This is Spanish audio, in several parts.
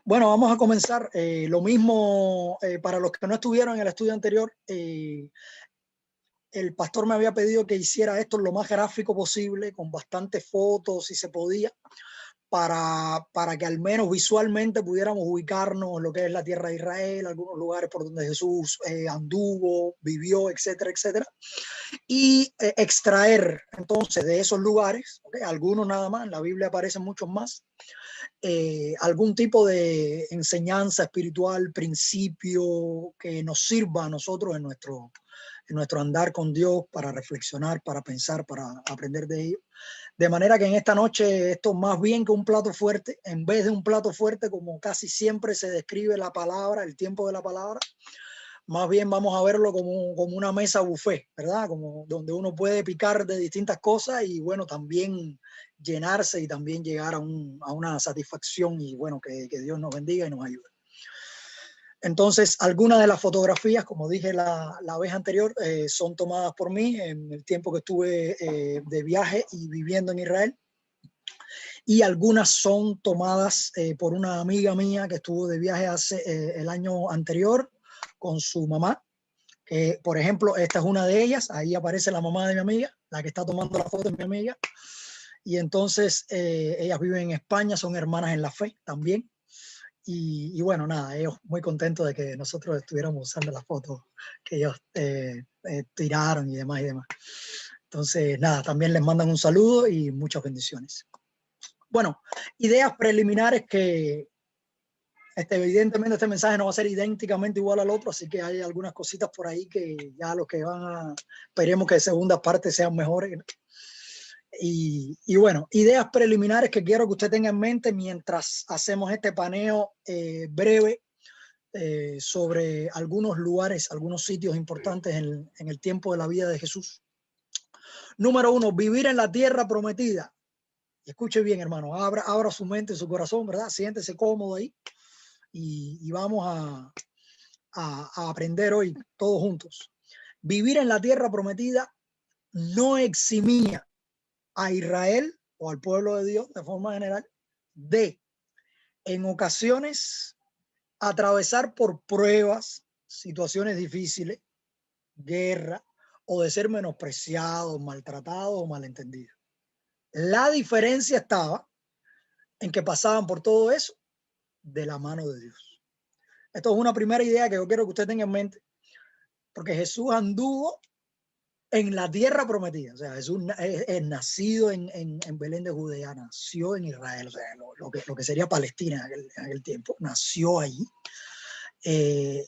Bueno, vamos a comenzar. Lo mismo para los que no estuvieron en el estudio anterior. El pastor me había pedido que hiciera esto lo más gráfico posible, con bastantes fotos, si se podía, para que al menos visualmente pudiéramos ubicarnos en lo que es la tierra de Israel, algunos lugares por donde Jesús anduvo, vivió, etcétera, etcétera. Y extraer entonces de esos lugares, ¿okay? Algunos nada más, en la Biblia aparecen muchos más, algún tipo de enseñanza espiritual, principio que nos sirva a nosotros en nuestro andar con Dios, para reflexionar, para pensar, para aprender de ello. De manera que en esta noche esto más bien que un plato fuerte, en vez de un plato fuerte como casi siempre se describe la palabra, el tiempo de la palabra, más bien vamos a verlo como una mesa buffet, ¿verdad? Como donde uno puede picar de distintas cosas y bueno, también llenarse y también llegar a una satisfacción y bueno, que Dios nos bendiga y nos ayude. Entonces, algunas de las fotografías, como dije la vez anterior, son tomadas por mí en el tiempo que estuve de viaje y viviendo en Israel. Y algunas son tomadas por una amiga mía que estuvo de viaje hace el año anterior con su mamá. Por ejemplo, esta es una de ellas. Ahí aparece la mamá de mi amiga, la que está tomando la foto es mi amiga. Y entonces ellas viven en España, son hermanas en la fe también. Y bueno, nada, ellos muy contentos de que nosotros estuviéramos usando las fotos que ellos tiraron y demás y demás. Entonces, nada, también les mandan un saludo y muchas bendiciones. Bueno, ideas preliminares que evidentemente este mensaje no va a ser idénticamente igual al otro, así que hay algunas cositas por ahí que ya los que van a, esperemos que segundas partes sean mejores. Y bueno, ideas preliminares que quiero que usted tenga en mente mientras hacemos este paneo breve sobre algunos lugares, algunos sitios importantes en el tiempo de la vida de Jesús. Número uno, vivir en la tierra prometida. Y escuche bien, hermano, abra su mente, su corazón, ¿verdad? Siéntese cómodo ahí y vamos a aprender hoy todos juntos. Vivir en la tierra prometida no eximía a Israel o al pueblo de Dios de forma general de, en ocasiones, atravesar por pruebas, situaciones difíciles, guerra, o de ser menospreciado, maltratado o malentendido. La diferencia estaba en que pasaban por todo eso de la mano de Dios. Esto es una primera idea que yo quiero que usted tenga en mente, porque Jesús anduvo en la tierra prometida. O sea, Jesús es nacido en Belén de Judea, nació en Israel, o sea, lo que sería Palestina en aquel tiempo, nació ahí,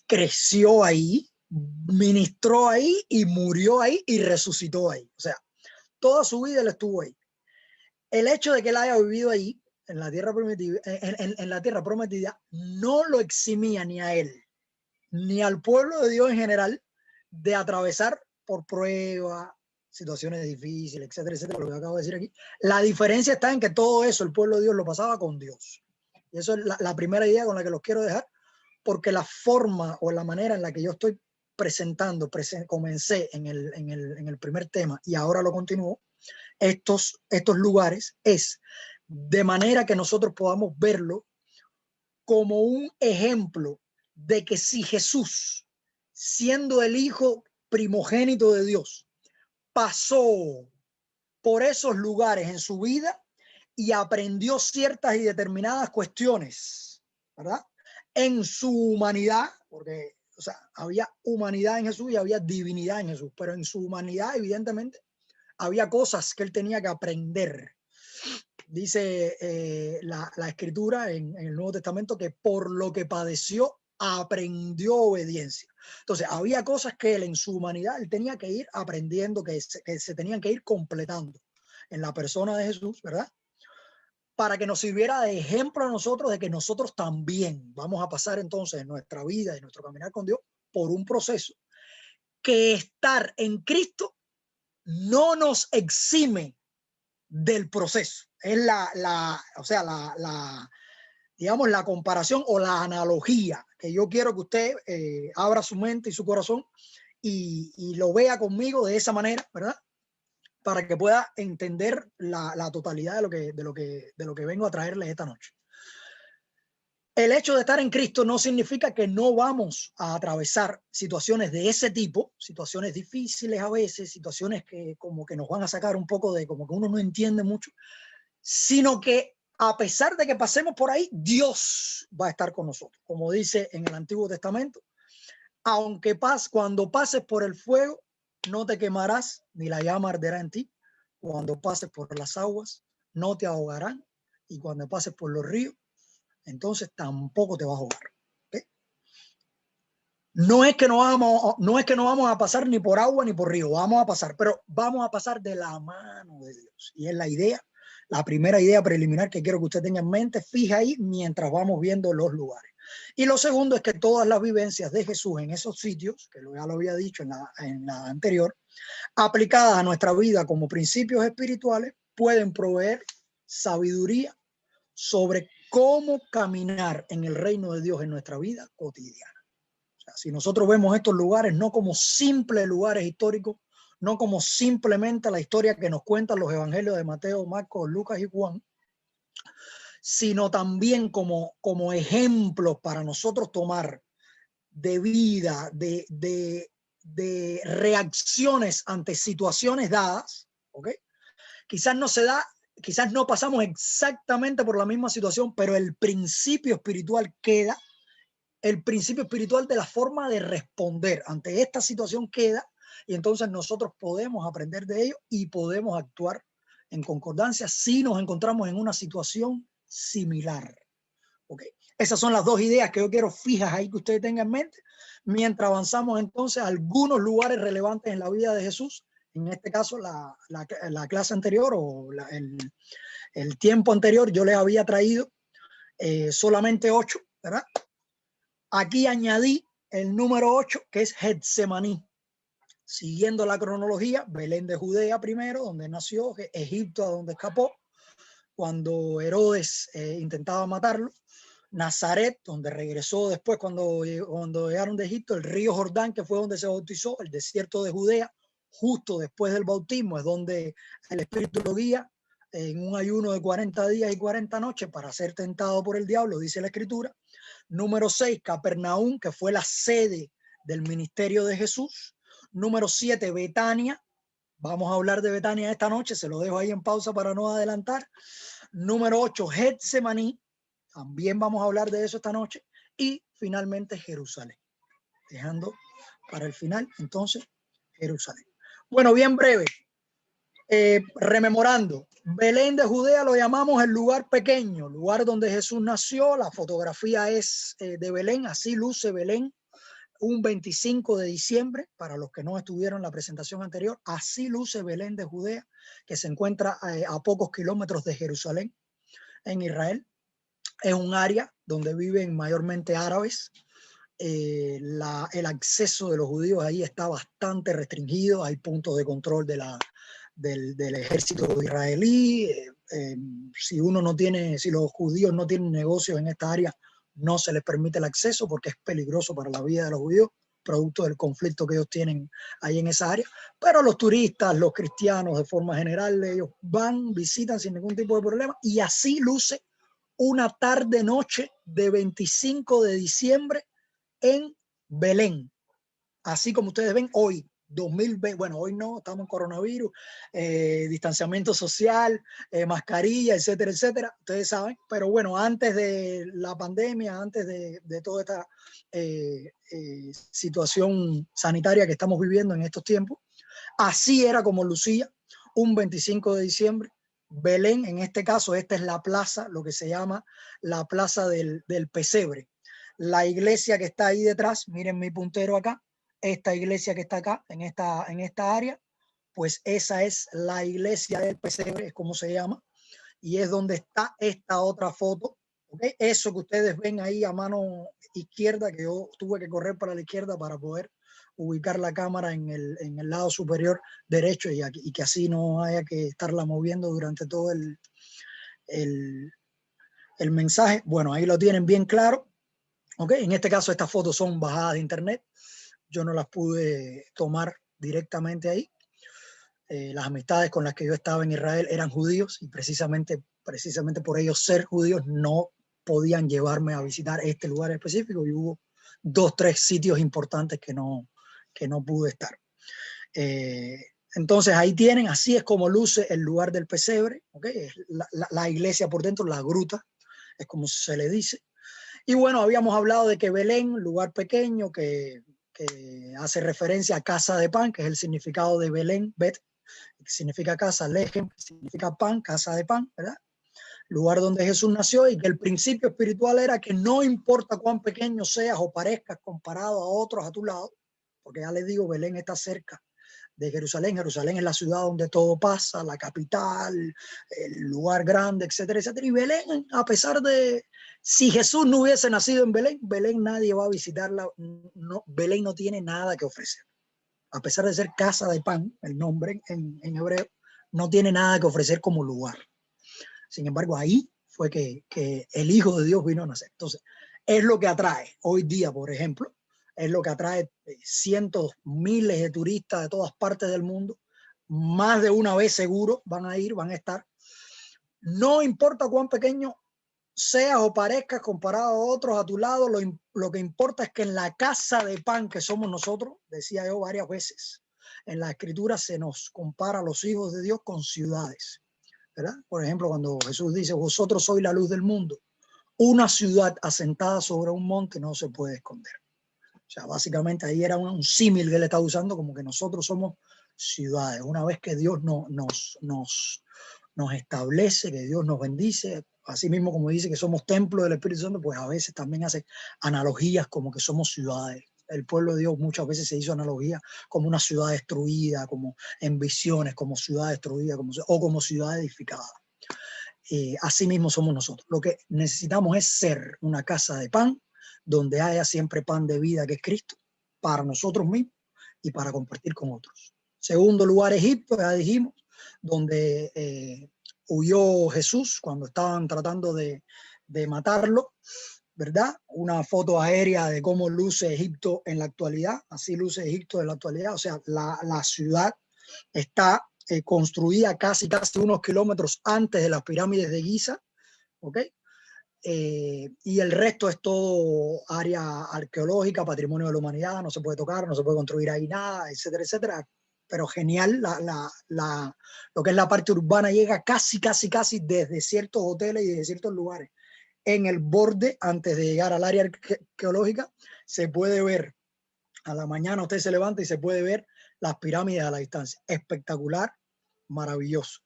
creció ahí, ministró ahí y murió ahí y resucitó ahí. O sea, toda su vida él estuvo ahí. El hecho de que él haya vivido ahí, en la tierra prometida, en la tierra prometida, no lo eximía ni a él, ni al pueblo de Dios en general, de atravesar por pruebas, situaciones difíciles, etcétera, etcétera, lo que acabo de decir aquí. La diferencia está en que todo eso el pueblo de Dios lo pasaba con Dios. Y eso es la primera idea con la que los quiero dejar, porque la forma o la manera en la que yo estoy presentando, comencé en el primer tema y ahora lo continúo, estos lugares es de manera que nosotros podamos verlo como un ejemplo de que si Jesús, siendo el hijo primogénito de Dios, pasó por esos lugares en su vida y aprendió ciertas y determinadas cuestiones, ¿verdad? En su humanidad, porque o sea, había humanidad en Jesús y había divinidad en Jesús, pero en su humanidad, evidentemente, había cosas que él tenía que aprender. Dice la escritura en el Nuevo Testamento que por lo que padeció aprendió obediencia. Entonces había cosas que él en su humanidad él tenía que ir aprendiendo, que se tenían que ir completando en la persona de Jesús, ¿verdad? Para que nos sirviera de ejemplo a nosotros de que nosotros también vamos a pasar entonces en nuestra vida y nuestro caminar con Dios por un proceso que estar en Cristo no nos exime del proceso. Es o sea, digamos, la comparación o la analogía que yo quiero que usted abra su mente y su corazón y lo vea conmigo de esa manera, ¿verdad? Para que pueda entender la totalidad de lo que vengo a traerle esta noche. El hecho de estar en Cristo no significa que no vamos a atravesar situaciones de ese tipo, situaciones difíciles a veces, situaciones que como que nos van a sacar un poco de como que uno no entiende mucho, sino que a pesar de que pasemos por ahí, Dios va a estar con nosotros. Como dice en el Antiguo Testamento, aunque cuando pases por el fuego, no te quemarás, ni la llama arderá en ti. Cuando pases por las aguas, no te ahogarán. Y cuando pases por los ríos, entonces tampoco te vas a ahogar. ¿Okay? No es que no vamos a pasar ni por agua ni por río, vamos a pasar, pero vamos a pasar de la mano de Dios. Y es la idea, la primera idea preliminar que quiero que usted tenga en mente, fija ahí mientras vamos viendo los lugares. Y lo segundo es que todas las vivencias de Jesús en esos sitios, que ya lo había dicho en la anterior, aplicadas a nuestra vida como principios espirituales, pueden proveer sabiduría sobre cómo caminar en el reino de Dios en nuestra vida cotidiana. O sea, si nosotros vemos estos lugares no como simples lugares históricos, no como simplemente la historia que nos cuentan los evangelios de Mateo, Marcos, Lucas y Juan, sino también como ejemplos para nosotros tomar de vida, de reacciones ante situaciones dadas, ¿ok? Quizás no se da, quizás no pasamos exactamente por la misma situación, pero el principio espiritual queda, el principio espiritual de la forma de responder ante esta situación queda, y entonces nosotros podemos aprender de ello y podemos actuar en concordancia si nos encontramos en una situación similar. ¿Okay? Esas son las dos ideas que yo quiero fijas ahí que ustedes tengan en mente, mientras avanzamos entonces a algunos lugares relevantes en la vida de Jesús. En este caso, la clase anterior o el tiempo anterior, yo les había traído solamente 8, ¿verdad? Aquí añadí el número 8, que es Getsemaní. Siguiendo la cronología, Belén de Judea primero, donde nació, Egipto, a donde escapó, cuando Herodes intentaba matarlo, Nazaret, donde regresó después cuando llegaron de Egipto, el río Jordán, que fue donde se bautizó, el desierto de Judea, justo después del bautismo, es donde el Espíritu lo guía en un ayuno de 40 días y 40 noches para ser tentado por el diablo, dice la Escritura. Número 6, Capernaum, que fue la sede del ministerio de Jesús. Número 7, Betania. Vamos a hablar de Betania esta noche, se lo dejo ahí en pausa para no adelantar. Número 8, Getsemaní. También vamos a hablar de eso esta noche. Y finalmente Jerusalén. Dejando para el final, entonces, Jerusalén. Bueno, bien breve. Rememorando, Belén de Judea lo llamamos el lugar pequeño, lugar donde Jesús nació. La fotografía es de Belén, así luce Belén un 25 de diciembre, para los que no estuvieron en la presentación anterior, así luce Belén de Judea, que se encuentra a pocos kilómetros de Jerusalén, en Israel. Es un área donde viven mayormente árabes. El acceso de los judíos ahí está bastante restringido, hay puntos de control del ejército israelí. Si los judíos no tienen negocios en esta área, no se les permite el acceso porque es peligroso para la vida de los judíos, producto del conflicto que ellos tienen ahí en esa área. Pero los turistas, los cristianos de forma general, ellos van, visitan sin ningún tipo de problema, y así luce una tarde-noche de 25 de diciembre en Belén. Así como ustedes ven hoy, 2020, bueno, hoy no, estamos en coronavirus, distanciamiento social, mascarilla, etcétera, etcétera, ustedes saben, pero bueno, antes de la pandemia, antes de toda esta situación sanitaria que estamos viviendo en estos tiempos, así era como lucía un 25 de diciembre. Belén, en este caso, esta es la plaza, lo que se llama la plaza del pesebre. La iglesia que está ahí detrás, miren mi puntero acá, esta iglesia que está acá, en esta área, pues esa es la iglesia del pesebre, es como se llama, y es donde está esta otra foto. ¿Okay? Eso que ustedes ven ahí a mano izquierda, que yo tuve que correr para la izquierda para poder ubicar la cámara en el lado superior derecho y que así no haya que estarla moviendo durante todo el mensaje. Bueno, ahí lo tienen bien claro. ¿Okay? En este caso estas fotos son bajadas de internet. Yo no las pude tomar directamente ahí. Las amistades con las que yo estaba en Israel eran judíos y precisamente por ellos ser judíos no podían llevarme a visitar este lugar específico, y hubo 2, 3 sitios importantes que no pude estar. Entonces ahí tienen, así es como luce el lugar del pesebre, ¿okay? La iglesia por dentro, la gruta, es como se le dice. Y bueno, habíamos hablado de que Belén, lugar pequeño que hace referencia a casa de pan, que es el significado de Belén, Bet, que significa casa, Lejem, que significa pan, casa de pan, ¿verdad? Lugar donde Jesús nació, y que el principio espiritual era que no importa cuán pequeño seas o parezcas comparado a otros a tu lado, porque ya les digo, Belén está cerca de Jerusalén. Jerusalén es la ciudad donde todo pasa, la capital, el lugar grande, etcétera, etcétera. Y Belén, a pesar de, si Jesús no hubiese nacido en Belén, Belén nadie va a visitarla. No, Belén no tiene nada que ofrecer. A pesar de ser casa de pan, el nombre en hebreo, no tiene nada que ofrecer como lugar. Sin embargo, ahí fue que el Hijo de Dios vino a nacer. Entonces, es lo que atrae hoy día, por ejemplo, es lo que atrae cientos, miles de turistas de todas partes del mundo. Más de una vez seguro van a ir, van a estar. No importa cuán pequeño seas o parezcas comparado a otros a tu lado, lo que importa es que en la casa de pan que somos nosotros, decía yo varias veces, en la escritura se nos compara a los hijos de Dios con ciudades, ¿verdad? Por ejemplo, cuando Jesús dice, vosotros sois la luz del mundo, una ciudad asentada sobre un monte no se puede esconder. O sea, básicamente ahí era un símil que él estaba usando, como que nosotros somos ciudades. Una vez que Dios nos establece, que Dios nos bendice, así mismo como dice que somos templo del Espíritu Santo, pues a veces también hace analogías como que somos ciudades. El pueblo de Dios muchas veces se hizo analogía como una ciudad destruida, como en visiones, como ciudad destruida, o como ciudad edificada. Así mismo somos nosotros. Lo que necesitamos es ser una casa de pan, donde haya siempre pan de vida, que es Cristo, para nosotros mismos y para compartir con otros. Segundo lugar, Egipto, ya dijimos, donde huyó Jesús cuando estaban tratando de matarlo, ¿verdad? Una foto aérea de cómo luce Egipto en la actualidad. Así luce Egipto en la actualidad. O sea, la ciudad está construida casi unos kilómetros antes de las pirámides de Giza, ¿ok? Y el resto es todo área arqueológica, patrimonio de la humanidad, no se puede tocar, no se puede construir ahí nada, etcétera, etcétera. Pero genial, lo que es la parte urbana llega casi desde ciertos hoteles y desde ciertos lugares. En el borde, antes de llegar al área arqueológica, se puede ver, a la mañana usted se levanta y se puede ver las pirámides a la distancia. Espectacular, maravilloso.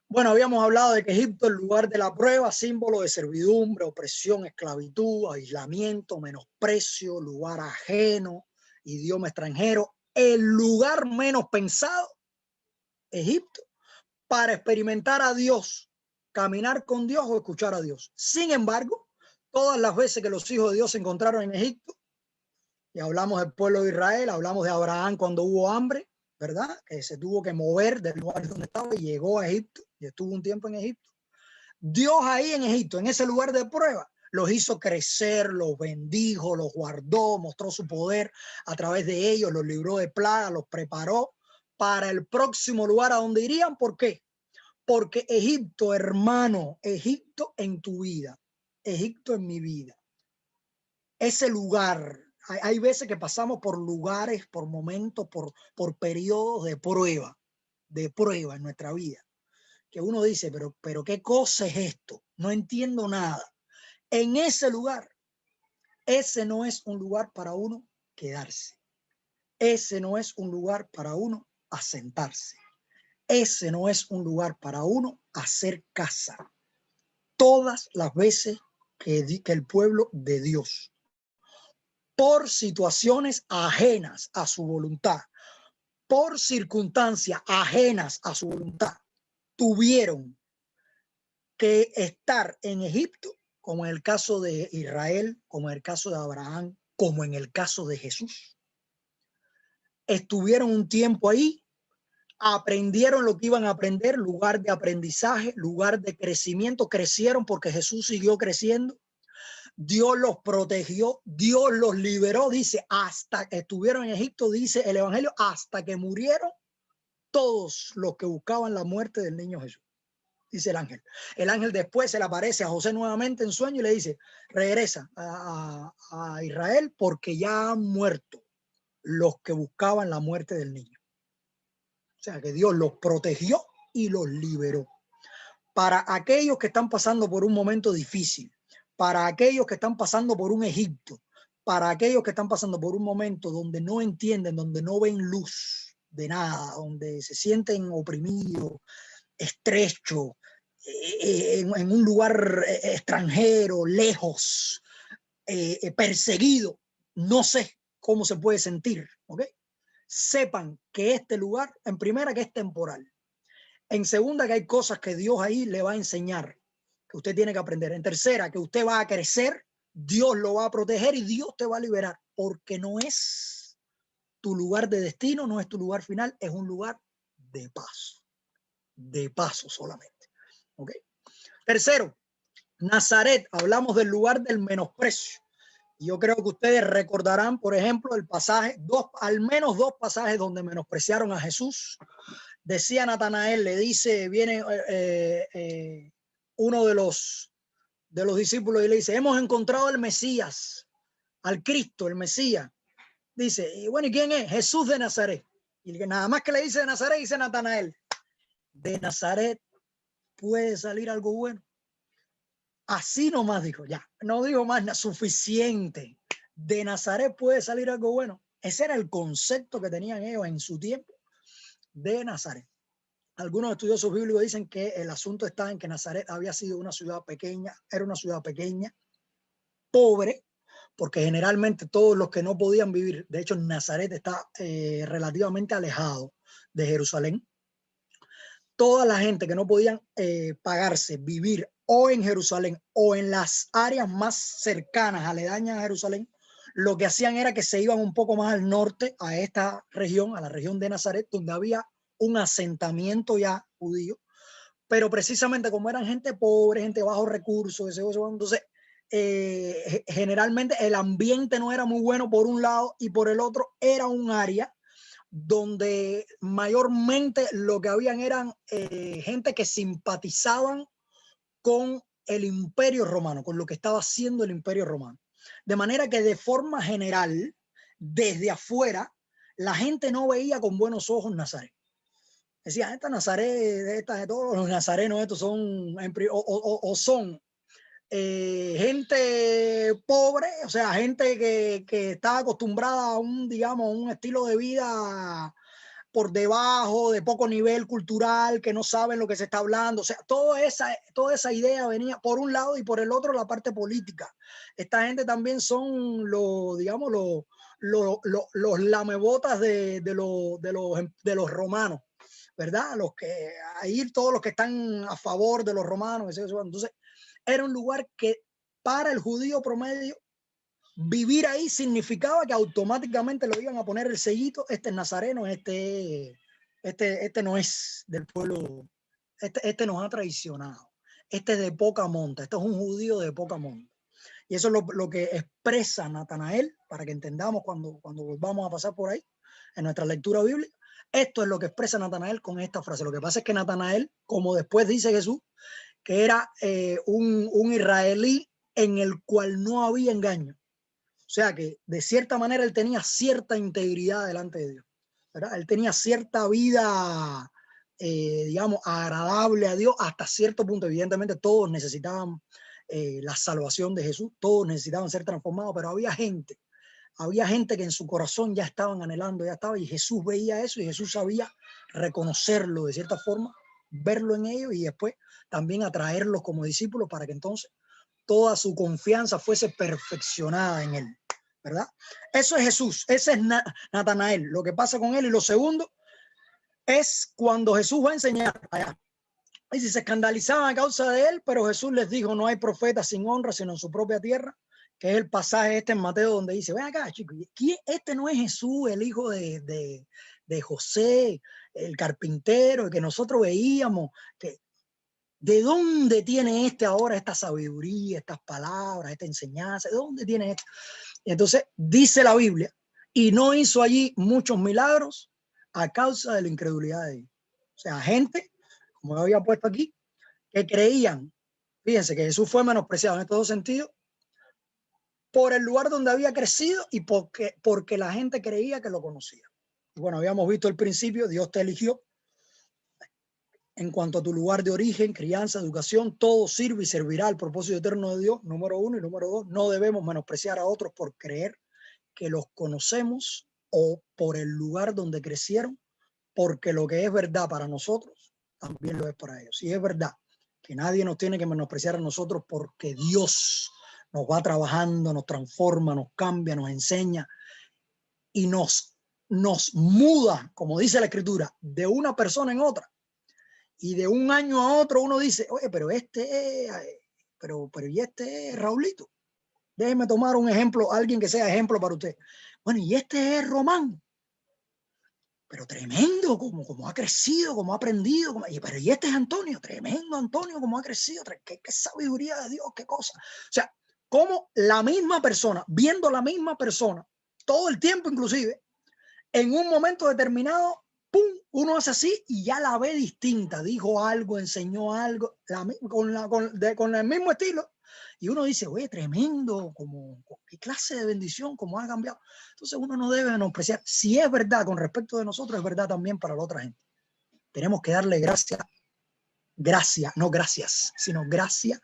Bueno, habíamos hablado de que Egipto es el lugar de la prueba, símbolo de servidumbre, opresión, esclavitud, aislamiento, menosprecio, lugar ajeno, idioma extranjero, el lugar menos pensado, Egipto, para experimentar a Dios, caminar con Dios o escuchar a Dios. Sin embargo, todas las veces que los hijos de Dios se encontraron en Egipto, y hablamos del pueblo de Israel, hablamos de Abraham cuando hubo hambre, ¿verdad? Que se tuvo que mover del lugar donde estaba y llegó a Egipto y estuvo un tiempo en Egipto. Dios ahí en Egipto, en ese lugar de prueba, los hizo crecer, los bendijo, los guardó, mostró su poder a través de ellos, los libró de plaga, los preparó para el próximo lugar a donde irían. ¿Por qué? Porque Egipto, hermano, Egipto en tu vida, Egipto en mi vida, ese lugar. Hay veces que pasamos por lugares, por momentos, por periodos de prueba en nuestra vida, que uno dice, pero ¿qué cosa es esto? No entiendo nada. En ese lugar, ese no es un lugar para uno quedarse. Ese no es un lugar para uno asentarse. Ese no es un lugar para uno hacer casa. Todas las veces que el pueblo de Dios, por situaciones ajenas a su voluntad, por circunstancias ajenas a su voluntad, tuvieron que estar en Egipto, como en el caso de Israel, como en el caso de Abraham, como en el caso de Jesús. Estuvieron un tiempo ahí, aprendieron lo que iban a aprender, lugar de aprendizaje, lugar de crecimiento, crecieron porque Jesús siguió creciendo. Dios los protegió, Dios los liberó, dice, hasta que estuvieron en Egipto, dice el Evangelio, hasta que murieron todos los que buscaban la muerte del niño Jesús. dice el ángel. El ángel después se le aparece a José nuevamente en sueño y le dice, regresa a Israel porque ya han muerto los que buscaban la muerte del niño. O sea que Dios los protegió y los liberó. Para aquellos que están pasando por un momento difícil, para aquellos que están pasando por un Egipto, para aquellos que están pasando por un momento donde no entienden, donde no ven luz de nada, donde se sienten oprimidos, estrechos, en un lugar extranjero, lejos, perseguido, no sé cómo se puede sentir, ¿ok? Sepan que este lugar, en primera, que es temporal. En segunda, que hay cosas que Dios ahí le va a enseñar, que usted tiene que aprender. En tercera, que usted va a crecer, Dios lo va a proteger y Dios te va a liberar, porque no es tu lugar de destino, no es tu lugar final, es un lugar de paso solamente. ¿Ok? Tercero, Nazaret, hablamos del lugar del menosprecio. Yo creo que ustedes recordarán, por ejemplo, el pasaje, al menos dos pasajes donde menospreciaron a Jesús. Decía Natanael, le dice, viene uno de los discípulos y le dice, hemos encontrado al Mesías, al Cristo, el Mesías. Dice, y bueno, ¿y quién es? Jesús de Nazaret. Y nada más que le dice de Nazaret, dice Natanael, de Nazaret puede salir algo bueno. Así nomás dijo, ya, no dijo más, suficiente. De Nazaret puede salir algo bueno. Ese era el concepto que tenían ellos en su tiempo de Nazaret. Algunos estudiosos bíblicos dicen que el asunto está en que Nazaret había sido una ciudad pequeña, era una ciudad pequeña, pobre, porque generalmente todos los que no podían vivir, de hecho Nazaret está relativamente alejado de Jerusalén, toda la gente que no podían pagarse vivir o en Jerusalén o en las áreas más cercanas, aledañas a Jerusalén, lo que hacían era que se iban un poco más al norte, a esta región, a la región de Nazaret, donde había un asentamiento ya judío, pero precisamente como eran gente pobre, gente bajo recursos, entonces generalmente el ambiente no era muy bueno por un lado y por el otro era un área donde mayormente lo que habían eran gente que simpatizaban con el Imperio Romano, con lo que estaba haciendo el Imperio Romano. De manera que de forma general, desde afuera, la gente no veía con buenos ojos Nazaret. Decía, esta Nazaret, de todos los nazarenos, estos son, o son gente pobre, o sea, gente que está acostumbrada a un, digamos, un estilo de vida por debajo, de poco nivel cultural, que no saben lo que se está hablando. O sea, toda esa idea venía por un lado y por el otro la parte política. Esta gente también son los, digamos, los lamebotas de los romanos, ¿verdad? Los que ahí todos los que están a favor de los romanos. Entonces, era un lugar que para el judío promedio vivir ahí significaba que automáticamente lo iban a poner el sellito, este es nazareno, este no es del pueblo, este nos ha traicionado, este es de poca monta, este es un judío de poca monta. Y eso es lo que expresa Natanael, para que entendamos cuando vamos a pasar por ahí, en nuestra lectura bíblica. Esto es lo que expresa Natanael con esta frase. Lo que pasa es que Natanael, como después dice Jesús, que era un israelí en el cual no había engaño. O sea que de cierta manera él tenía cierta integridad delante de Dios, ¿verdad? Él tenía cierta vida, digamos, agradable a Dios hasta cierto punto. Evidentemente todos necesitaban la salvación de Jesús, todos necesitaban ser transformados, pero había gente que en su corazón ya estaban anhelando, ya estaba, y Jesús veía eso y Jesús sabía reconocerlo de cierta forma, verlo en ellos y después también atraerlos como discípulos para que entonces toda su confianza fuese perfeccionada en él, ¿verdad? Eso es Jesús, ese es Natanael, lo que pasa con él. Y lo segundo es cuando Jesús va a enseñar allá. Y si se escandalizaban a causa de él, pero Jesús les dijo, no hay profeta sin honra, sino en su propia tierra, que es el pasaje este en Mateo donde dice, ven acá, chicos, este no es Jesús, el hijo de José, el carpintero, el que nosotros veíamos, que ¿de dónde tiene ahora esta sabiduría, estas palabras, esta enseñanza? ¿De dónde tiene esto? Y entonces dice la Biblia, y no hizo allí muchos milagros a causa de la incredulidad de ellos. O sea, gente, como lo había puesto aquí, que creían, fíjense que Jesús fue menospreciado en estos dos sentidos, por el lugar donde había crecido y porque la gente creía que lo conocía. Bueno, habíamos visto al principio, Dios te eligió. En cuanto a tu lugar de origen, crianza, educación, todo sirve y servirá al propósito eterno de Dios, número uno. Y número dos, no debemos menospreciar a otros por creer que los conocemos o por el lugar donde crecieron, porque lo que es verdad para nosotros también lo es para ellos. Y es verdad que nadie nos tiene que menospreciar a nosotros, porque Dios nos va trabajando, nos transforma, nos cambia, nos enseña y nos muda, como dice la Escritura, de una persona en otra. Y de un año a otro uno dice, oye, pero y este es Raulito. Déjeme tomar un ejemplo, alguien que sea ejemplo para usted. Bueno, y este es Román. Pero tremendo, como ha crecido, como ha aprendido. Pero y este es Antonio, tremendo Antonio, como ha crecido. Qué sabiduría de Dios, qué cosa. O sea, como la misma persona, viendo la misma persona, todo el tiempo inclusive, en un momento determinado, ¡pum!, uno hace así y ya la ve distinta. Dijo algo, enseñó algo, con el mismo estilo. Y uno dice, oye, tremendo, qué clase de bendición, cómo ha cambiado. Entonces uno no debe menospreciar. Si es verdad con respecto de nosotros, es verdad también para la otra gente. Tenemos que darle gracias, no gracias, sino gracias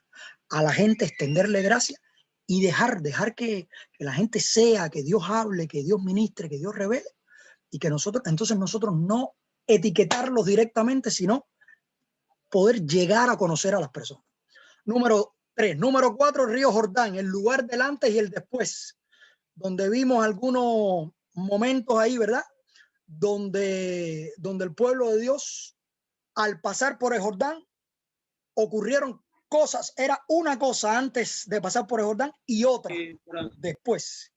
a la gente, extenderle gracias y dejar que la gente sea, que Dios hable, que Dios ministre, que Dios revele. Y que entonces nosotros no etiquetarlos directamente, sino poder llegar a conocer a las personas. Número 3. Número 4, Río Jordán, el lugar del antes y el después, donde vimos algunos momentos ahí, ¿verdad? Donde el pueblo de Dios, al pasar por el Jordán, ocurrieron cosas. Era una cosa antes de pasar por el Jordán y otra después.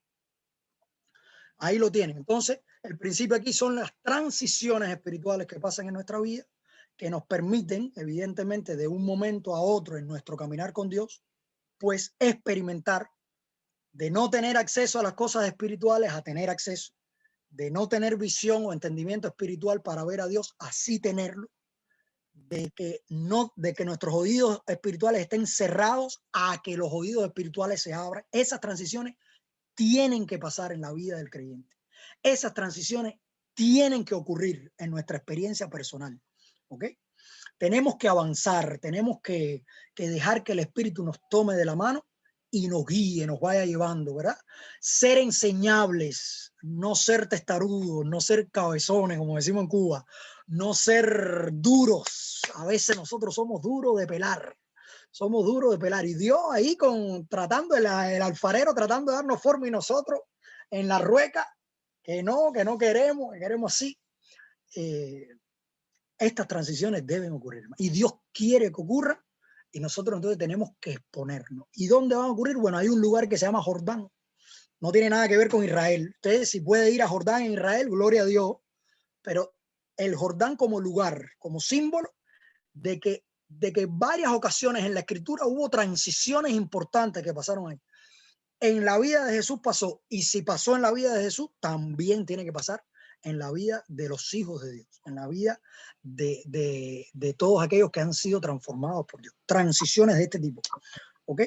Ahí lo tienen. Entonces, el principio aquí son las transiciones espirituales que pasan en nuestra vida, que nos permiten, evidentemente, de un momento a otro en nuestro caminar con Dios, pues experimentar, de no tener acceso a las cosas espirituales a tener acceso, de no tener visión o entendimiento espiritual para ver a Dios, así tenerlo, de que nuestros oídos espirituales estén cerrados a que los oídos espirituales se abran. Esas transiciones tienen que pasar en la vida del creyente. Esas transiciones tienen que ocurrir en nuestra experiencia personal. ¿Ok? Tenemos que avanzar, tenemos que dejar que el Espíritu nos tome de la mano y nos guíe, nos vaya llevando, ¿verdad? Ser enseñables, no ser testarudos, no ser cabezones, como decimos en Cuba, no ser duros. A veces nosotros somos duros de pelar. Somos duros de pelar. Y Dios ahí el alfarero tratando de darnos forma y nosotros en la rueca, que no queremos, que queremos así. Estas transiciones deben ocurrir. Y Dios quiere que ocurra y nosotros entonces tenemos que exponernos. ¿Y dónde van a ocurrir? Bueno, hay un lugar que se llama Jordán. No tiene nada que ver con Israel. Usted si puede ir a Jordán en Israel, gloria a Dios. Pero el Jordán como lugar, como símbolo de que varias ocasiones en la escritura hubo transiciones importantes que pasaron ahí. En la vida de Jesús pasó, y si pasó en la vida de Jesús, también tiene que pasar en la vida de los hijos de Dios, en la vida de todos aquellos que han sido transformados por Dios. Transiciones de este tipo. ¿Ok?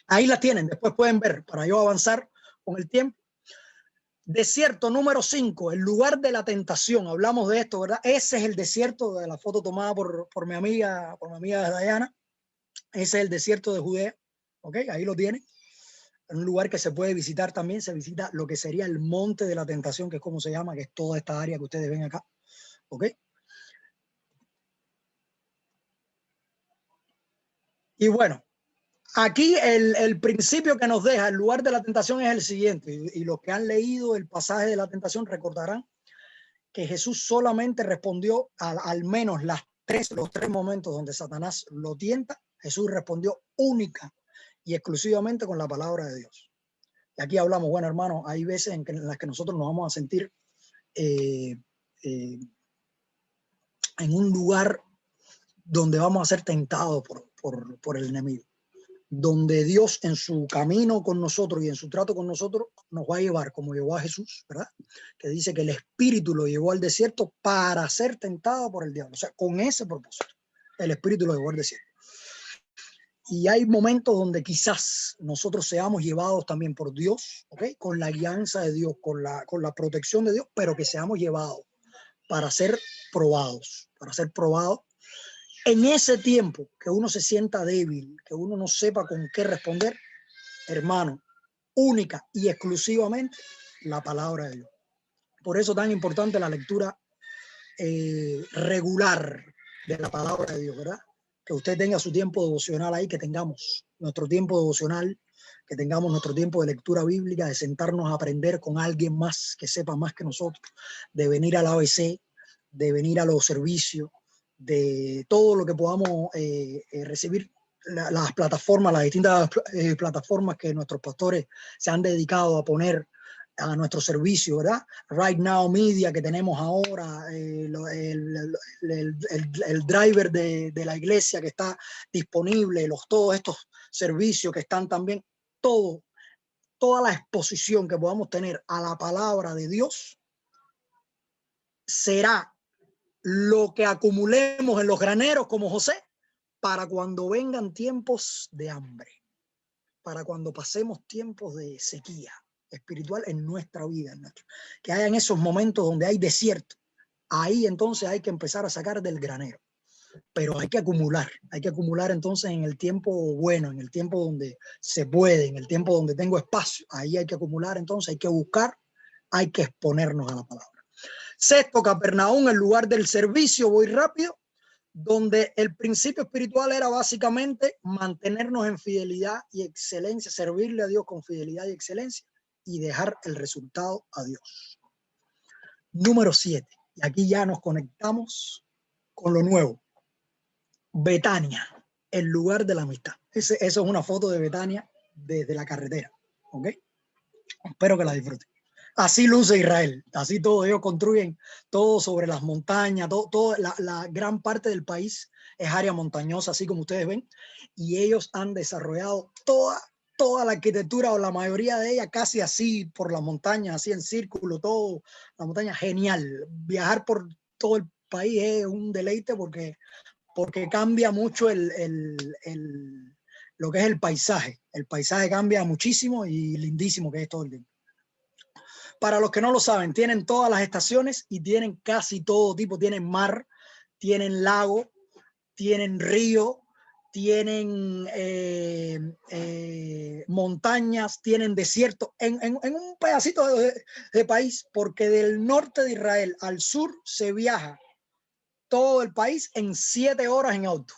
Ahí las tienen, después pueden ver, para yo avanzar con el tiempo. Desierto número 5, el lugar de la tentación. Hablamos de esto, ¿verdad? Ese es el desierto de la foto tomada por mi amiga Diana. Ese es el desierto de Judea. ¿Ok? Ahí lo tienen. Un lugar que se puede visitar también. Se visita lo que sería el monte de la tentación, que es como se llama, que es toda esta área que ustedes ven acá. ¿Ok? Y bueno, aquí el principio que nos deja el lugar de la tentación es el siguiente. Y los que han leído el pasaje de la tentación recordarán que Jesús solamente respondió al menos los tres momentos donde Satanás lo tienta. Jesús respondió única y exclusivamente con la palabra de Dios. Y aquí hablamos, bueno, hermano, hay veces en las que nosotros nos vamos a sentir en un lugar donde vamos a ser tentados por el enemigo, donde Dios en su camino con nosotros y en su trato con nosotros nos va a llevar, como llevó a Jesús, ¿verdad? Que dice que el Espíritu lo llevó al desierto para ser tentado por el diablo, o sea, con ese propósito. El Espíritu lo llevó al desierto. Y hay momentos donde quizás nosotros seamos llevados también por Dios, ¿okay? Con la guianza de Dios, con la protección de Dios, pero que seamos llevados para ser probados, En ese tiempo que uno se sienta débil, que uno no sepa con qué responder, hermano, única y exclusivamente la palabra de Dios. Por eso tan importante la lectura regular de la palabra de Dios, ¿verdad? Que usted tenga su tiempo devocional ahí, que tengamos nuestro tiempo devocional, que tengamos nuestro tiempo de lectura bíblica, de sentarnos a aprender con alguien más que sepa más que nosotros, de venir al ABC, de venir a los servicios, de todo lo que podamos recibir las plataformas, las distintas plataformas que nuestros pastores se han dedicado a poner a nuestro servicio, ¿verdad? Right Now Media que tenemos ahora, el driver de la iglesia que está disponible, todos estos servicios que están también, toda la exposición que podamos tener a la palabra de Dios será lo que acumulemos en los graneros como José para cuando vengan tiempos de hambre, para cuando pasemos tiempos de sequía espiritual en nuestra vida, que hayan esos momentos donde hay desierto. Ahí entonces hay que empezar a sacar del granero, pero hay que acumular entonces en el tiempo bueno, en el tiempo donde se puede, en el tiempo donde tengo espacio. Ahí hay que acumular, entonces hay que buscar, hay que exponernos a la palabra. Sexto, Capernaum, el lugar del servicio, voy rápido, donde el principio espiritual era básicamente mantenernos en fidelidad y excelencia, servirle a Dios con fidelidad y excelencia y dejar el resultado a Dios. Número 7, y aquí ya nos conectamos con lo nuevo. Betania, el lugar de la amistad. Eso es una foto de Betania desde la carretera, ¿ok? Espero que la disfruten. Así luce Israel, así todo, ellos construyen todo sobre las montañas, la gran parte del país es área montañosa, así como ustedes ven, y ellos han desarrollado toda la arquitectura o la mayoría de ella casi así por las montañas, así en círculo, todo, la montaña, genial. Viajar por todo el país es un deleite porque cambia mucho lo que es el paisaje. El paisaje cambia muchísimo y lindísimo que es todo el tiempo. Para los que no lo saben, tienen todas las estaciones y tienen casi todo tipo. Tienen mar, tienen lago, tienen río, tienen montañas, tienen desierto en un pedacito de país, porque del norte de Israel al sur se viaja todo el país en 7 horas en auto,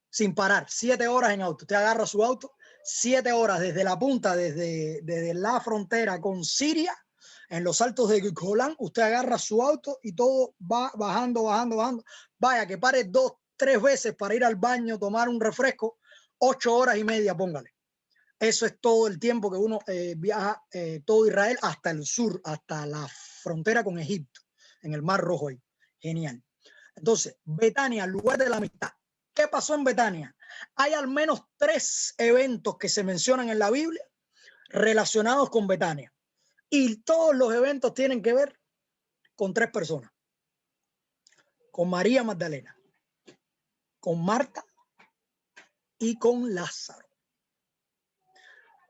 sin parar, 7 horas en auto. Usted agarra su auto, 7 horas desde la punta, desde la frontera con Siria, en los altos de Golán, usted agarra su auto y todo va bajando. Vaya, que pare 2, 3 veces para ir al baño, tomar un refresco, 8 horas y media, póngale. Eso es todo el tiempo que uno viaja todo Israel hasta el sur, hasta la frontera con Egipto, en el Mar Rojo ahí. Genial. Entonces, Betania, lugar de la amistad. ¿Qué pasó en Betania? Hay al menos 3 eventos que se mencionan en la Biblia relacionados con Betania. Y todos los eventos tienen que ver con 3 personas. Con María Magdalena, con Marta y con Lázaro.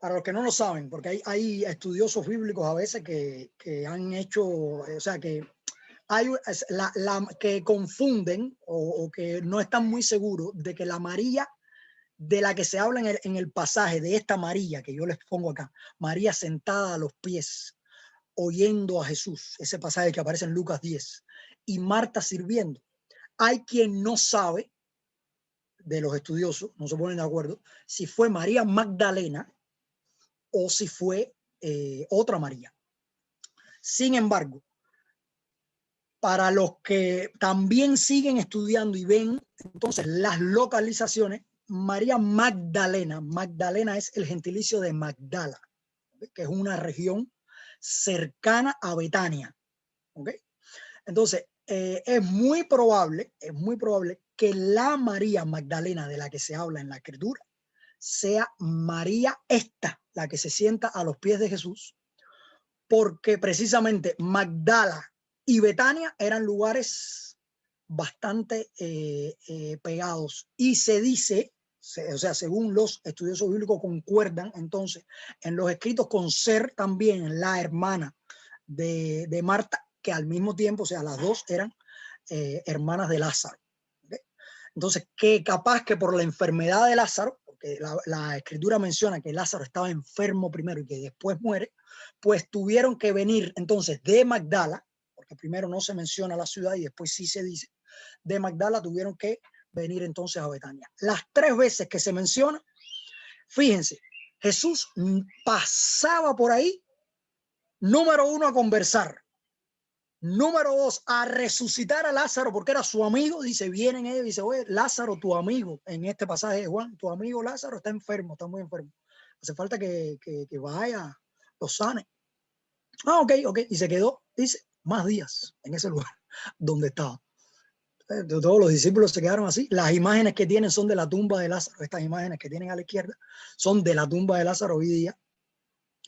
Para los que no lo saben, porque hay estudiosos bíblicos a veces que han hecho, o sea, que hay que confunden o que no están muy seguros de que la María de la que se habla en el pasaje, de esta María que yo les pongo acá, María sentada a los pies, oyendo a Jesús, ese pasaje que aparece en Lucas 10, y Marta sirviendo. Hay quien no sabe, de los estudiosos, no se ponen de acuerdo, si fue María Magdalena o si fue otra María. Sin embargo, para los que también siguen estudiando y ven entonces las localizaciones, María Magdalena, Magdalena es el gentilicio de Magdala, que es una región cercana a Betania. ¿Okay? Entonces, es muy probable que la María Magdalena de la que se habla en la escritura sea María esta, la que se sienta a los pies de Jesús, porque precisamente Magdala y Betania eran lugares bastante pegados. Y se dice, o sea, según los estudiosos bíblicos concuerdan entonces en los escritos con ser también la hermana de Marta, que al mismo tiempo, o sea, las dos eran hermanas de Lázaro. ¿Okay? Entonces, que capaz que por la enfermedad de Lázaro, porque la escritura menciona que Lázaro estaba enfermo primero y que después muere, pues tuvieron que venir entonces de Magdala, porque primero no se menciona la ciudad y después sí se dice, de Magdala tuvieron que venir entonces a Betania. Las 3 veces que se menciona, fíjense, Jesús pasaba por ahí, número 1, a conversar. Número 2, a resucitar a Lázaro porque era su amigo. Dice, vienen ellos y dice, oye, Lázaro, tu amigo, en este pasaje de Juan, tu amigo Lázaro está enfermo, está muy enfermo. Hace falta que vaya, lo sane. Ah, ok. Y se quedó, dice, más días en ese lugar donde estaba. Todos los discípulos se quedaron así. Las imágenes que tienen son de la tumba de Lázaro. Estas imágenes que tienen a la izquierda son de la tumba de Lázaro hoy día.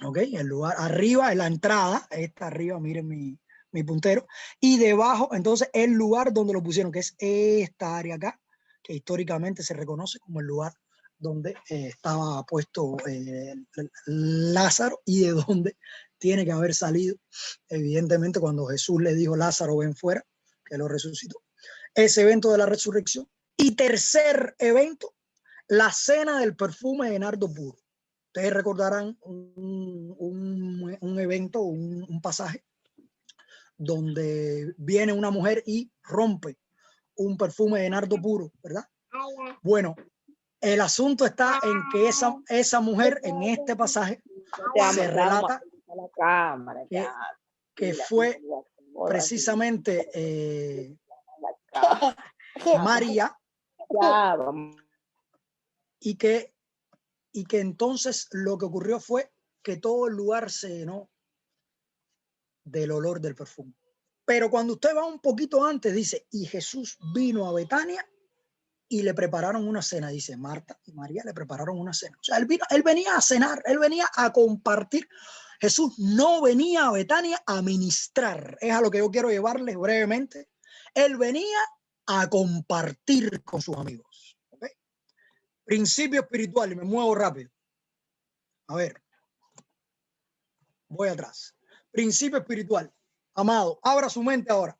Ok, el lugar arriba es la entrada. Esta arriba, miren mi puntero. Y debajo, entonces, el lugar donde lo pusieron, que es esta área acá, que históricamente se reconoce como el lugar donde estaba puesto Lázaro y de donde tiene que haber salido, evidentemente, cuando Jesús le dijo, Lázaro, ven fuera, que lo resucitó. Ese evento de la resurrección. Y tercer evento, la cena del perfume de nardo puro. Ustedes recordarán un evento, un pasaje, donde viene una mujer y rompe un perfume de nardo puro, ¿verdad? Bueno, el asunto está en que esa mujer en este pasaje se relata que fue precisamente María y que entonces lo que ocurrió fue que todo el lugar se llenó del olor del perfume. Pero cuando usted va un poquito antes, dice, y Jesús vino a Betania y le prepararon una cena. Dice, Marta y María le prepararon una cena. O sea, él venía a cenar, él venía a compartir. Jesús no venía a Betania a ministrar. Es a lo que yo quiero llevarles brevemente. Él venía a compartir con sus amigos. ¿Okay? Principio espiritual, y me muevo rápido. A ver, voy atrás. Principio espiritual. Amado, abra su mente ahora.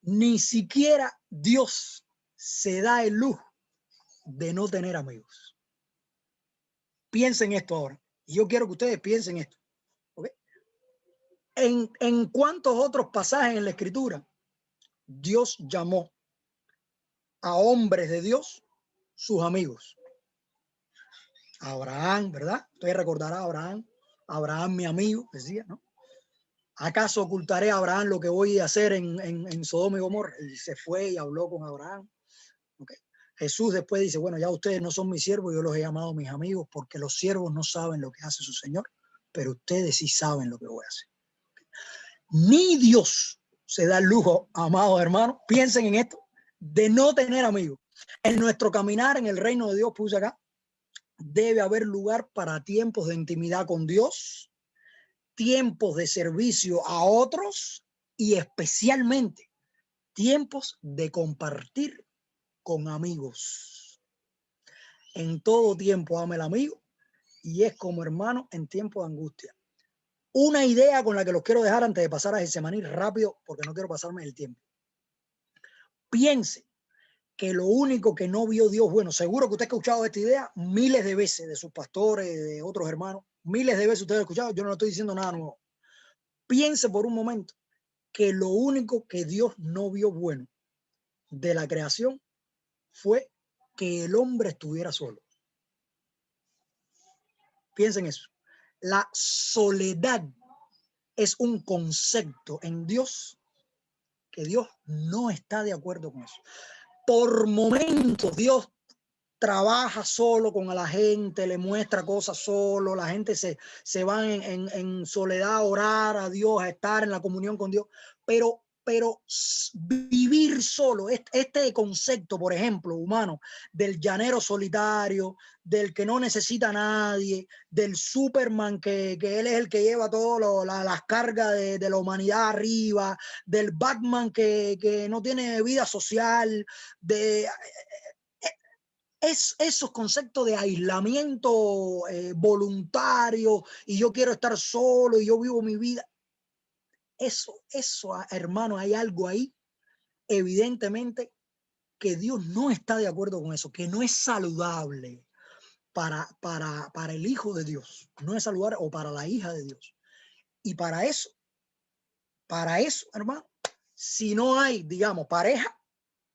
Ni siquiera Dios se da el lujo de no tener amigos. Piensen esto ahora. Y yo quiero que ustedes piensen esto. ¿Okay? En cuántos otros pasajes en la Escritura Dios llamó a hombres de Dios sus amigos. Abraham, ¿verdad? Ustedes recordarán a Abraham. Abraham, mi amigo, decía, ¿no? ¿Acaso ocultaré a Abraham lo que voy a hacer en Sodoma y Gomorra? Y se fue y habló con Abraham. Okay. Jesús después dice, bueno, ya ustedes no son mis siervos, yo los he llamado mis amigos porque los siervos no saben lo que hace su Señor, pero ustedes sí saben lo que voy a hacer. Ni Dios se da el lujo, amados hermanos, piensen en esto, de no tener amigos. En nuestro caminar en el reino de Dios, puse acá, debe haber lugar para tiempos de intimidad con Dios, tiempos de servicio a otros y especialmente tiempos de compartir con amigos. En todo tiempo ama el amigo y es como hermano en tiempo de angustia. Una idea con la que los quiero dejar antes de pasar a Getsemaní rápido, porque no quiero pasarme el tiempo. Piense que lo único que no vio Dios, bueno, seguro que usted ha escuchado esta idea miles de veces de sus pastores, de otros hermanos, miles de veces usted ha escuchado, yo no estoy diciendo nada nuevo. Piense por un momento que lo único que Dios no vio bueno de la creación fue que el hombre estuviera solo. Piensen eso. La soledad es un concepto en Dios que Dios no está de acuerdo con eso. Por momentos Dios trabaja solo con la gente, le muestra cosas solo, la gente se va en soledad a orar a Dios, a estar en la comunión con Dios, pero pero vivir solo, este concepto, por ejemplo, humano, del llanero solitario, del que no necesita a nadie, del Superman que él es el que lleva todas las cargas de la humanidad arriba, del Batman que no tiene vida social, de esos conceptos de aislamiento voluntario, y yo quiero estar solo y yo vivo mi vida. Eso, hermano, hay algo ahí, evidentemente, que Dios no está de acuerdo con eso, que no es saludable para el hijo de Dios, no es saludable, o para la hija de Dios. Y para eso, hermano, si no hay, digamos, pareja,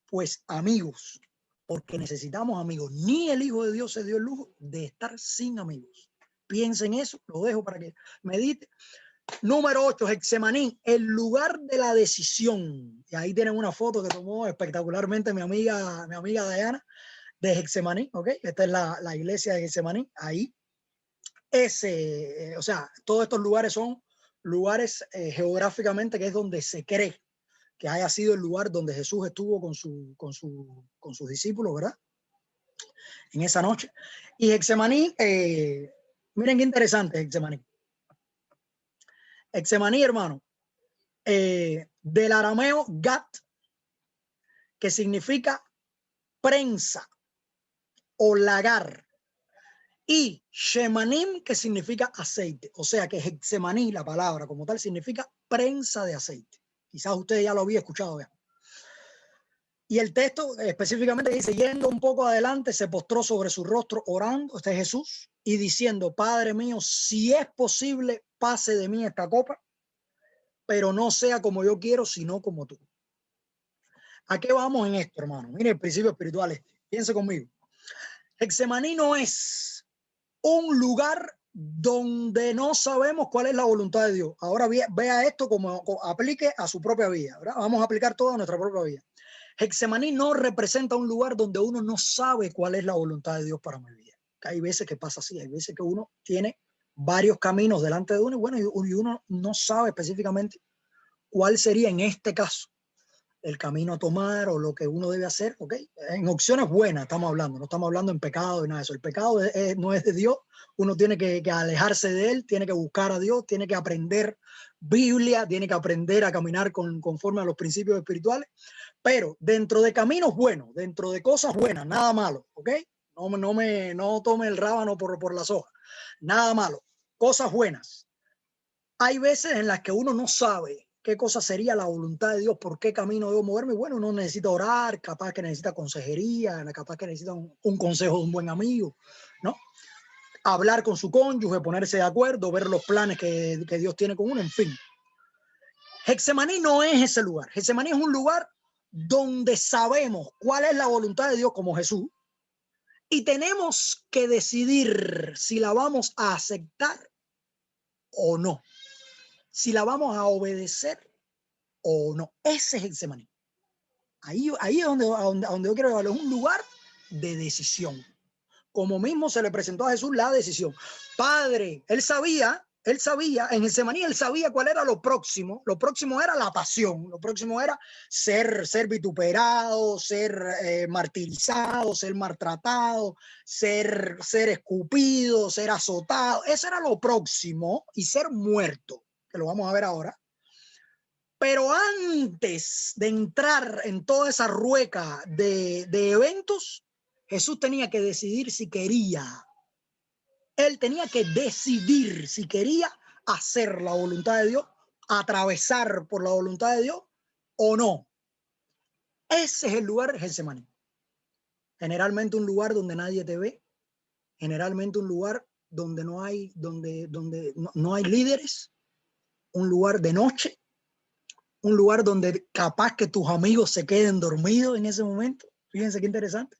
pues amigos, porque necesitamos amigos. Ni el Hijo de Dios se dio el lujo de estar sin amigos. Piensen eso, lo dejo para que medite. Número 8, Getsemaní, el lugar de la decisión. Y ahí tienen una foto que tomó espectacularmente mi amiga Diana de Getsemaní, ¿ok? Esta es la iglesia de Getsemaní. Ahí, o sea, todos estos lugares son lugares geográficamente que es donde se cree que haya sido el lugar donde Jesús estuvo con sus discípulos, ¿verdad? En esa noche. Y Getsemaní, miren qué interesante Getsemaní. Getsemaní, hermano, del arameo gat, que significa prensa o lagar, y shemanim, que significa aceite. O sea que Getsemaní, la palabra como tal, significa prensa de aceite. Quizás usted ya lo había escuchado ya. Y el texto específicamente dice, yendo un poco adelante, se postró sobre su rostro orando, este es Jesús, y diciendo, Padre mío, si es posible, pase de mí esta copa, pero no sea como yo quiero, sino como tú. ¿A qué vamos en esto, hermano? Mire el principio espiritual este. Piense conmigo. Getsemaní no es un lugar donde no sabemos cuál es la voluntad de Dios. Ahora vea esto como aplique a su propia vida, ¿verdad? Vamos a aplicar todo a nuestra propia vida. Getsemaní no representa un lugar donde uno no sabe cuál es la voluntad de Dios para mi vida. Hay veces que pasa así, hay veces que uno tiene varios caminos delante de uno y bueno, y uno no sabe específicamente cuál sería en este caso el camino a tomar o lo que uno debe hacer, ¿ok? En opciones buenas estamos hablando, no estamos hablando en pecado y nada de eso. El pecado no es de Dios, uno tiene que alejarse de él, tiene que buscar a Dios, tiene que aprender Biblia, tiene que aprender a caminar conforme a los principios espirituales, pero dentro de caminos buenos, dentro de cosas buenas, nada malo, ¿ok? No tome el rábano por las hojas, nada malo, cosas buenas. Hay veces en las que uno no sabe qué cosa sería la voluntad de Dios, por qué camino debo moverme. Bueno, uno necesita orar, capaz que necesita consejería, capaz que necesita un consejo de un buen amigo, ¿no? Hablar con su cónyuge, ponerse de acuerdo, ver los planes que Dios tiene con uno, en fin. Getsemaní no es ese lugar. Getsemaní es un lugar donde sabemos cuál es la voluntad de Dios como Jesús y tenemos que decidir si la vamos a aceptar o no, si la vamos a obedecer o no. Ese es Getsemaní. Ahí es donde yo quiero llevarlo. Es un lugar de decisión. Como mismo se le presentó a Jesús la decisión. Padre, él sabía, en Getsemaní él sabía cuál era lo próximo. Lo próximo era la pasión. Lo próximo era ser vituperado, ser martirizado, ser maltratado, ser escupido, ser azotado. Eso era lo próximo, y ser muerto, que lo vamos a ver ahora. Pero antes de entrar en toda esa rueca de eventos, Jesús tenía que decidir si quería. Él tenía que decidir si quería hacer la voluntad de Dios, atravesar por la voluntad de Dios o no. Ese es el lugar de Getsemaní. Generalmente un lugar donde nadie te ve, generalmente un lugar donde no hay líderes, un lugar de noche, un lugar donde capaz que tus amigos se queden dormidos en ese momento. Fíjense qué interesante.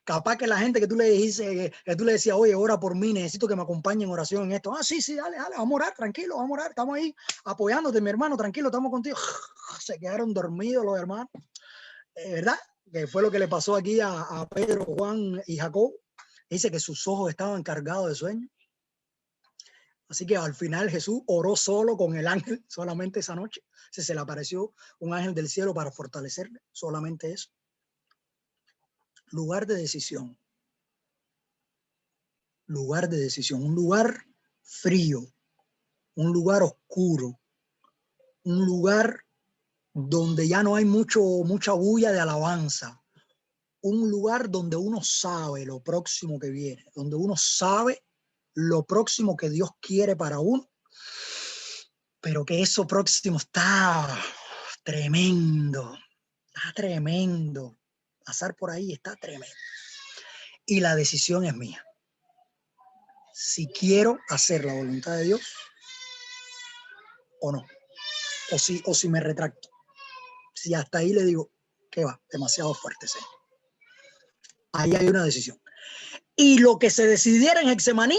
Capaz que la gente que tú le decías, oye, ora por mí, necesito que me acompañe en oración en esto. Ah, sí, dale, vamos a orar, tranquilo, vamos a orar, estamos ahí apoyándote, mi hermano, tranquilo, estamos contigo. Se quedaron dormidos los hermanos, ¿verdad? Que fue lo que le pasó aquí a Pedro, Juan y Jacob. Dice que sus ojos estaban cargados de sueño. Así que al final Jesús oró solo con el ángel, solamente esa noche. Se le apareció un ángel del cielo para fortalecerle, solamente eso. Lugar de decisión. Lugar de decisión, un lugar frío, un lugar oscuro, un lugar donde ya no hay mucha bulla de alabanza, un lugar donde uno sabe lo próximo que viene, donde uno sabe lo próximo que Dios quiere para uno, pero que eso próximo está tremendo, está tremendo. Pasar por ahí está tremendo. Y la decisión es mía. Si quiero hacer la voluntad de Dios o no, o si me retracto. Si hasta ahí le digo, que va, demasiado fuerte, ¿sí? Ahí hay una decisión. Y lo que se decidiera en Getsemaní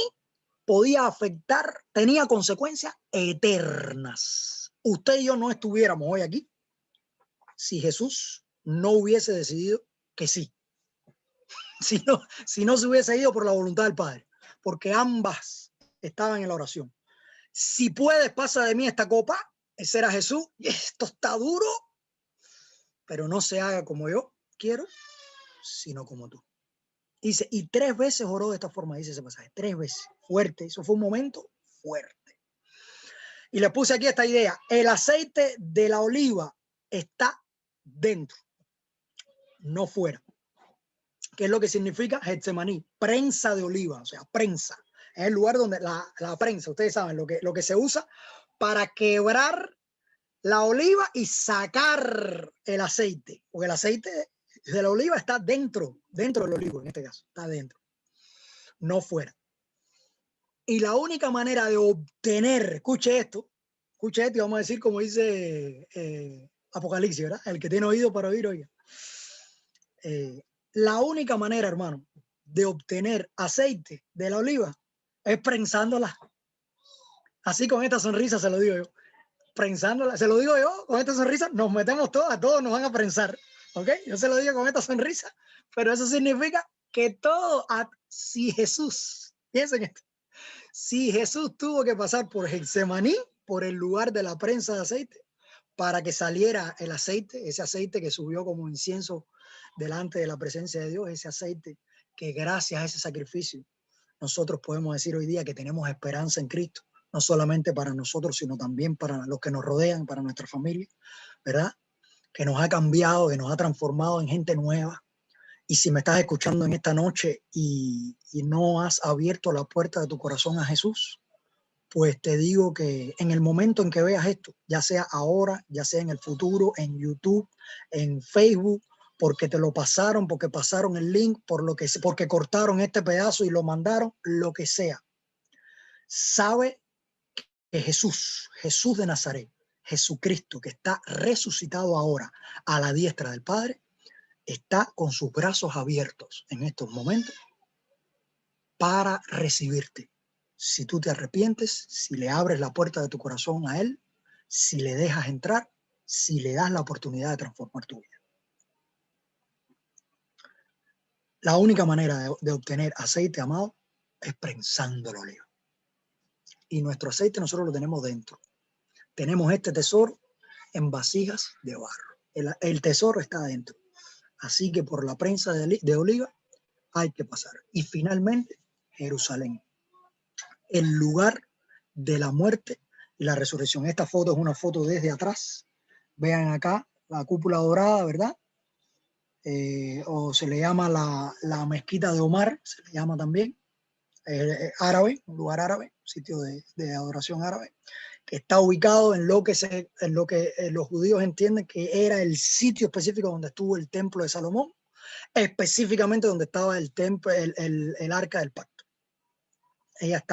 podía afectar, tenía consecuencias eternas. Usted y yo no estuviéramos hoy aquí si Jesús no hubiese decidido que sí. Si no se hubiese ido por la voluntad del Padre, porque ambas estaban en la oración. Si puedes, pasa de mí esta copa. Ese era Jesús. Y esto está duro, pero no se haga como yo quiero, sino como tú. Dice, y 3 veces oró de esta forma, dice ese pasaje, 3 veces, fuerte, eso fue un momento fuerte. Y le puse aquí esta idea, el aceite de la oliva está dentro, no fuera. ¿Qué es lo que significa Getsemaní? Prensa de oliva, o sea, prensa. Es el lugar donde la prensa, ustedes saben, lo que se usa para quebrar la oliva y sacar el aceite, porque el aceite de la oliva está dentro del olivo, en este caso, está dentro, no fuera. Y la única manera de obtener, escuche esto y vamos a decir como dice Apocalipsis, ¿verdad? El que tiene oído para oír, oiga. La única manera, hermano, de obtener aceite de la oliva es prensándola. Así con esta sonrisa se lo digo yo. Prensándola, se lo digo yo, con esta sonrisa nos metemos todos, a todos nos van a prensar, ¿ok? Yo se lo digo con esta sonrisa, pero eso significa que todo, si Jesús, piensen esto, si Jesús tuvo que pasar por Getsemaní, por el lugar de la prensa de aceite, para que saliera el aceite, ese aceite que subió como incienso delante de la presencia de Dios, ese aceite que gracias a ese sacrificio nosotros podemos decir hoy día que tenemos esperanza en Cristo, no solamente para nosotros, sino también para los que nos rodean, para nuestra familia, ¿verdad? Que nos ha cambiado, que nos ha transformado en gente nueva. Y si me estás escuchando en esta noche y no has abierto la puerta de tu corazón a Jesús, pues te digo que en el momento en que veas esto, ya sea ahora, ya sea en el futuro, en YouTube, en Facebook, porque te lo pasaron, porque pasaron el link, porque cortaron este pedazo y lo mandaron, lo que sea. Sabe que Jesús de Nazaret, Jesucristo, que está resucitado ahora a la diestra del Padre, está con sus brazos abiertos en estos momentos para recibirte. Si tú te arrepientes, si le abres la puerta de tu corazón a Él, si le dejas entrar, si le das la oportunidad de transformar tu vida. La única manera de obtener aceite, amado, es prensándolo, Leo. Y nuestro aceite nosotros lo tenemos dentro. Tenemos este tesoro en vasijas de barro. El tesoro está adentro. Así que por la prensa de oliva hay que pasar. Y finalmente, Jerusalén, el lugar de la muerte y la resurrección. Esta foto es una foto desde atrás. Vean acá la cúpula dorada, ¿verdad? O se le llama la mezquita de Omar, se le llama también. Árabe, un lugar árabe, sitio de adoración árabe, que está ubicado en lo que los judíos entienden que era el sitio específico donde estuvo el templo de Salomón, específicamente donde estaba el templo, el arca del pacto. Ella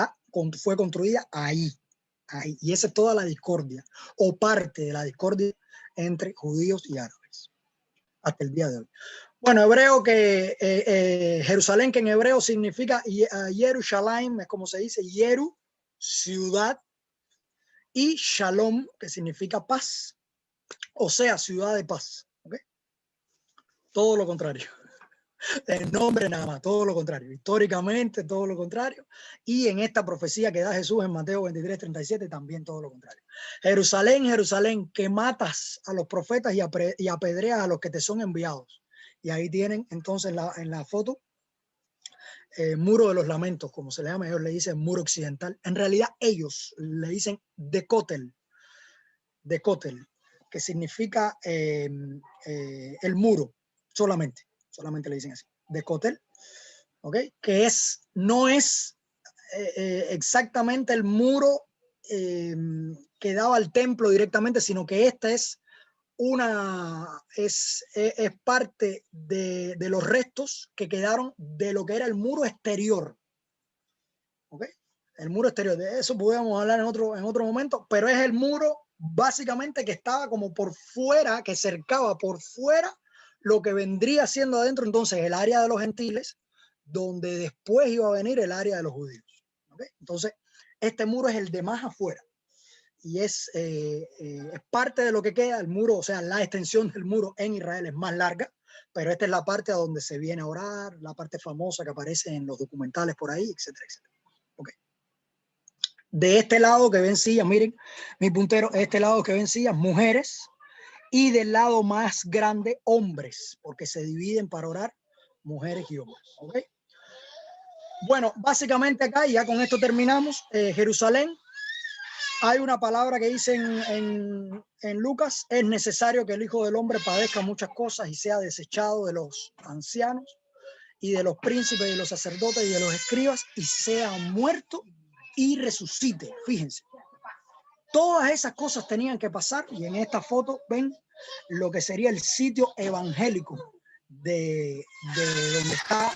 fue construida ahí, y esa es toda la discordia, o parte de la discordia entre judíos y árabes, hasta el día de hoy. Bueno, hebreo Jerusalén, que en hebreo significa Yerushalayim, es como se dice, Yeru, ciudad, y Shalom, que significa paz, o sea, ciudad de paz. ¿Okay? Todo lo contrario. El nombre nada más, todo lo contrario. Históricamente, todo lo contrario. Y en esta profecía que da Jesús en Mateo 23:37, también todo lo contrario. Jerusalén, Jerusalén, que matas a los profetas y apedreas a los que te son enviados. Y ahí tienen entonces en la foto muro de los lamentos, como se le llama. Ellos le dicen muro occidental. En realidad ellos le dicen Dekotel, que significa el muro, solamente le dicen así, Dekotel, ¿ok? Que no es exactamente el muro que daba al templo directamente, sino que esta es parte de los restos que quedaron de lo que era el muro exterior, ¿ok? El muro exterior, de eso podemos hablar en otro momento, pero es el muro básicamente que estaba como por fuera, que cercaba por fuera lo que vendría siendo adentro entonces el área de los gentiles, donde después iba a venir el área de los judíos, ¿okay? Entonces este muro es el de más afuera y es parte de lo que queda. El muro, o sea, la extensión del muro en Israel es más larga, pero esta es la parte a donde se viene a orar, la parte famosa que aparece en los documentales por ahí, etcétera, etcétera. Okay. De este lado que ven sillas, miren mi puntero, este lado que ven sillas, mujeres, y del lado más grande, hombres, porque se dividen para orar mujeres y hombres. ¿Okay? Bueno, básicamente acá, y ya con esto terminamos, Jerusalén, hay una palabra que dice en Lucas: es necesario que el Hijo del Hombre padezca muchas cosas y sea desechado de los ancianos y de los príncipes y de los sacerdotes y de los escribas y sea muerto y resucite. Fíjense, todas esas cosas tenían que pasar, y en esta foto ven lo que sería el sitio evangélico de donde está,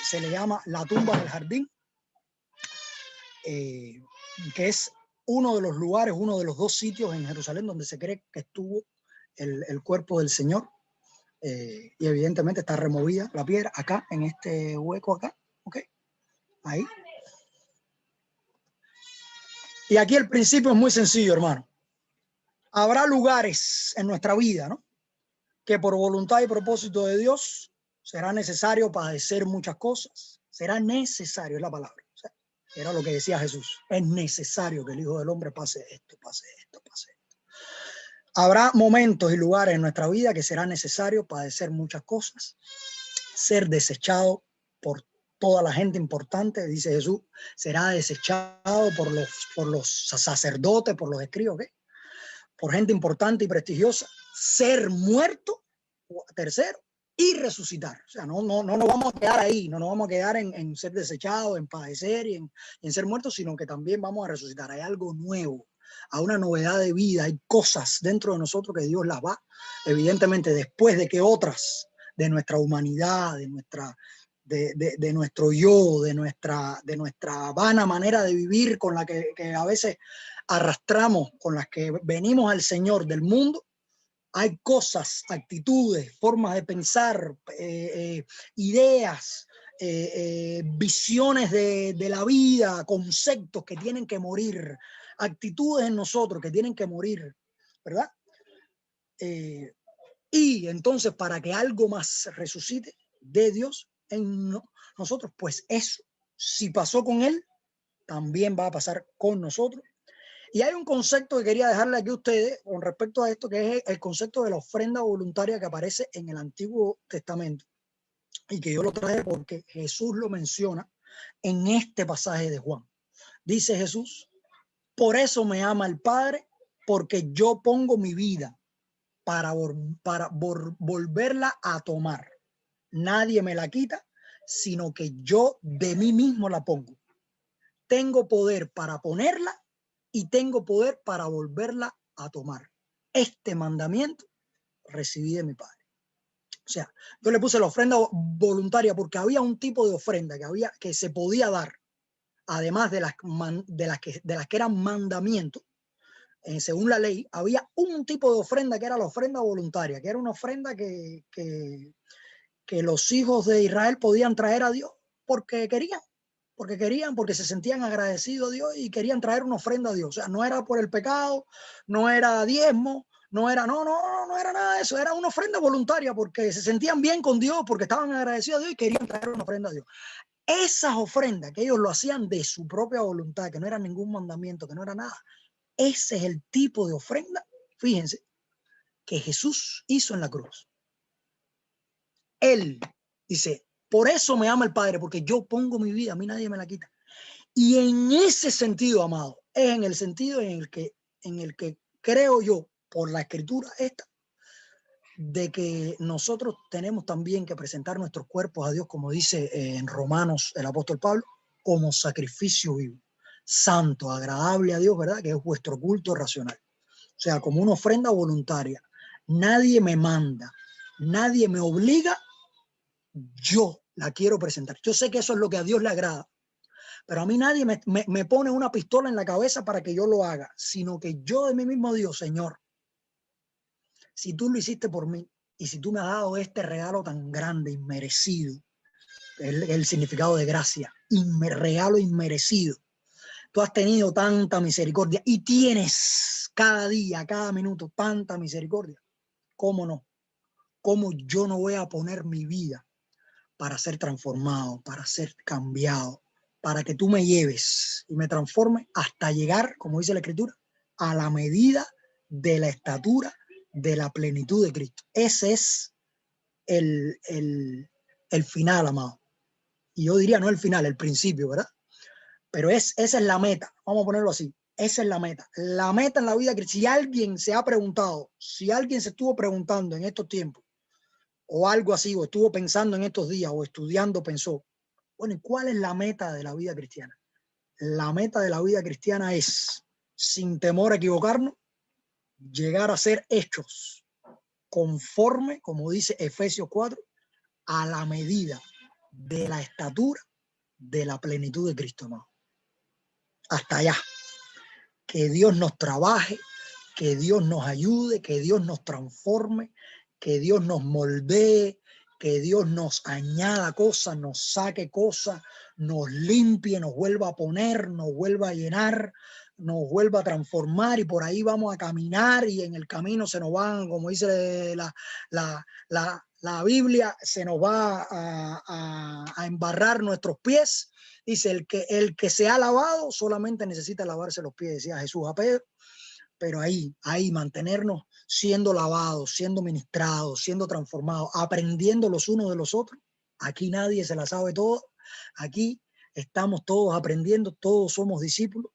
se le llama la tumba del jardín, que es uno de los lugares, uno de los dos sitios en Jerusalén donde se cree que estuvo el cuerpo del Señor, y evidentemente está removida la piedra acá, en este hueco acá, ¿ok? Ahí. Y aquí el principio es muy sencillo, hermano. Habrá lugares en nuestra vida, ¿no?, que por voluntad y propósito de Dios será necesario padecer muchas cosas. Será necesario, es la palabra. O sea, era lo que decía Jesús. Es necesario que el Hijo del Hombre pase esto, pase esto, pase esto. Habrá momentos y lugares en nuestra vida que será necesario padecer muchas cosas, ser desechado por toda la gente importante, dice Jesús, será desechado por los sacerdotes, por los escribas, ¿okay?, por gente importante y prestigiosa, ser muerto, tercero, y resucitar. O sea, no nos vamos a quedar ahí, no nos vamos a quedar en ser desechados, en padecer y en ser muertos, sino que también vamos a resucitar. Hay algo nuevo, hay una novedad de vida, hay cosas dentro de nosotros que Dios las va, evidentemente, después de que otras de nuestra humanidad, de nuestro yo, de nuestra vana manera de vivir con la que a veces arrastramos, con las que venimos al Señor del mundo, hay cosas, actitudes, formas de pensar, ideas, visiones de la vida, conceptos que tienen que morir, actitudes en nosotros que tienen que morir, ¿verdad? Y entonces, para que algo más resucite de Dios en nosotros, pues eso, si pasó con él, también va a pasar con nosotros. Y hay un concepto que quería dejarle aquí a ustedes con respecto a esto, que es el concepto de la ofrenda voluntaria que aparece en el Antiguo Testamento, y que yo lo traje porque Jesús lo menciona en este pasaje de Juan. Dice Jesús: por eso me ama el Padre, porque yo pongo mi vida para volverla a tomar. Nadie me la quita, sino que yo de mí mismo la pongo. Tengo poder para ponerla y tengo poder para volverla a tomar. Este mandamiento recibí de mi Padre. O sea, yo le puse la ofrenda voluntaria porque había un tipo de ofrenda que se podía dar, además de las que eran mandamientos. Según la ley, había un tipo de ofrenda que era la ofrenda voluntaria, que era una ofrenda que los hijos de Israel podían traer a Dios porque querían, porque se sentían agradecidos a Dios y querían traer una ofrenda a Dios. O sea, no era por el pecado, no era diezmo, no era, no era nada de eso, era una ofrenda voluntaria porque se sentían bien con Dios, porque estaban agradecidos a Dios y querían traer una ofrenda a Dios. Esas ofrendas que ellos lo hacían de su propia voluntad, que no era ningún mandamiento, que no era nada, ese es el tipo de ofrenda, fíjense, que Jesús hizo en la cruz. Él dice, por eso me ama el Padre, porque yo pongo mi vida, a mí nadie me la quita. Y en ese sentido, amado, es en el sentido en el que creo yo, por la escritura esta, de que nosotros tenemos también que presentar nuestros cuerpos a Dios, como dice en Romanos el apóstol Pablo, como sacrificio vivo, santo, agradable a Dios, ¿verdad? Que es vuestro culto racional. O sea, como una ofrenda voluntaria. Nadie me manda, nadie me obliga, yo la quiero presentar. Yo sé que eso es lo que a Dios le agrada, pero a mí nadie me pone una pistola en la cabeza para que yo lo haga, sino que yo de mí mismo digo, Señor, si tú lo hiciste por mí y si tú me has dado este regalo tan grande, inmerecido, el significado de gracia, regalo inmerecido, tú has tenido tanta misericordia y tienes cada día, cada minuto, tanta misericordia. ¿Cómo no? ¿Cómo yo no voy a poner mi vida para ser transformado, para ser cambiado, para que tú me lleves y me transforme hasta llegar, como dice la Escritura, a la medida de la estatura de la plenitud de Cristo? Ese es el final, amado. Y yo diría no el final, el principio, ¿verdad? Pero esa es la meta, vamos a ponerlo así. Esa es la meta. La meta en la vida, que si alguien se ha preguntado, si alguien se estuvo preguntando en estos tiempos, o algo así, o estuvo pensando en estos días, o estudiando, pensó, bueno, ¿y cuál es la meta de la vida cristiana? La meta de la vida cristiana es, sin temor a equivocarnos, llegar a ser hechos conforme, como dice Efesios 4, a la medida de la estatura de la plenitud de Cristo, ¿no? Hasta allá. Que Dios nos trabaje, que Dios nos ayude, que Dios nos transforme, que Dios nos moldee, que Dios nos añada cosas, nos saque cosas, nos limpie, nos vuelva a poner, nos vuelva a llenar, nos vuelva a transformar, y por ahí vamos a caminar y en el camino se nos van, como dice la Biblia, se nos va a embarrar nuestros pies. Dice, el que se ha lavado solamente necesita lavarse los pies, decía Jesús a Pedro. Pero ahí mantenernos siendo lavados, siendo ministrados, siendo transformados, aprendiendo los unos de los otros. Aquí nadie se la sabe todo. Aquí estamos todos aprendiendo, todos somos discípulos.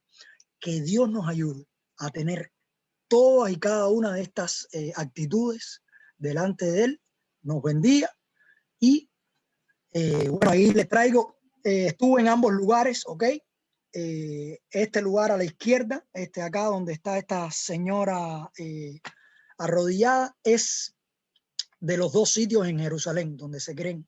Que Dios nos ayude a tener todas y cada una de estas actitudes delante de Él, nos bendiga. Y bueno, ahí les traigo, estuve en ambos lugares, ¿ok? Este lugar a la izquierda, este acá donde está esta señora arrodillada, es de los dos sitios en Jerusalén donde se creen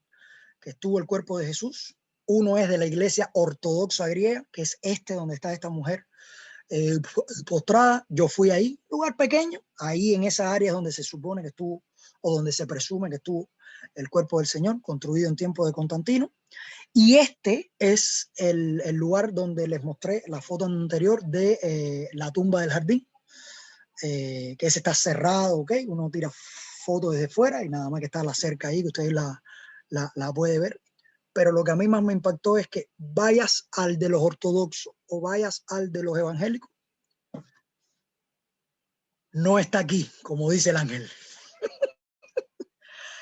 que estuvo el cuerpo de Jesús. Uno es de la iglesia ortodoxa griega, que es este donde está esta mujer postrada. Yo fui ahí, lugar pequeño, ahí en esa área donde se supone que estuvo, o donde se presume que estuvo el cuerpo del Señor, construido en tiempo de Constantino. Y este es el lugar donde les mostré la foto anterior de la tumba del jardín, que ese está cerrado, ¿ok? Uno tira fotos desde fuera y nada más que está la cerca ahí, que ustedes la puede ver. Pero lo que a mí más me impactó es que vayas al de los ortodoxos o vayas al de los evangélicos, no está aquí, como dice el ángel,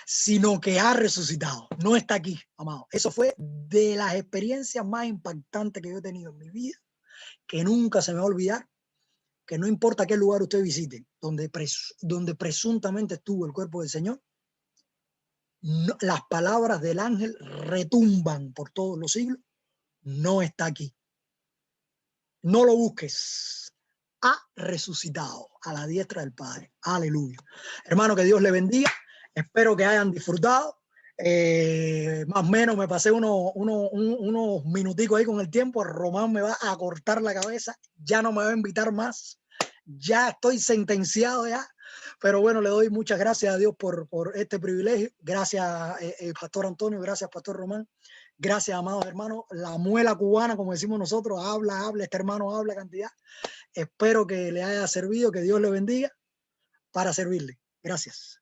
sino que ha resucitado. No está aquí, amado. Eso fue de las experiencias más impactantes que yo he tenido en mi vida, que nunca se me va a olvidar, que no importa qué lugar usted visite, donde presuntamente estuvo el cuerpo del Señor, no, las palabras del ángel retumban por todos los siglos, no está aquí. No lo busques. Ha resucitado a la diestra del Padre. Aleluya. Hermano, que Dios le bendiga. Espero que hayan disfrutado. Más o menos me pasé unos minuticos ahí con el tiempo. Román me va a cortar la cabeza. Ya no me va a invitar más. Ya estoy sentenciado ya. Pero bueno, le doy muchas gracias a Dios por este privilegio. Gracias, Pastor Antonio. Gracias, Pastor Román. Gracias, amados hermanos. La muela cubana, como decimos nosotros, habla, este hermano habla cantidad. Espero que le haya servido, que Dios le bendiga. para servirle. Gracias.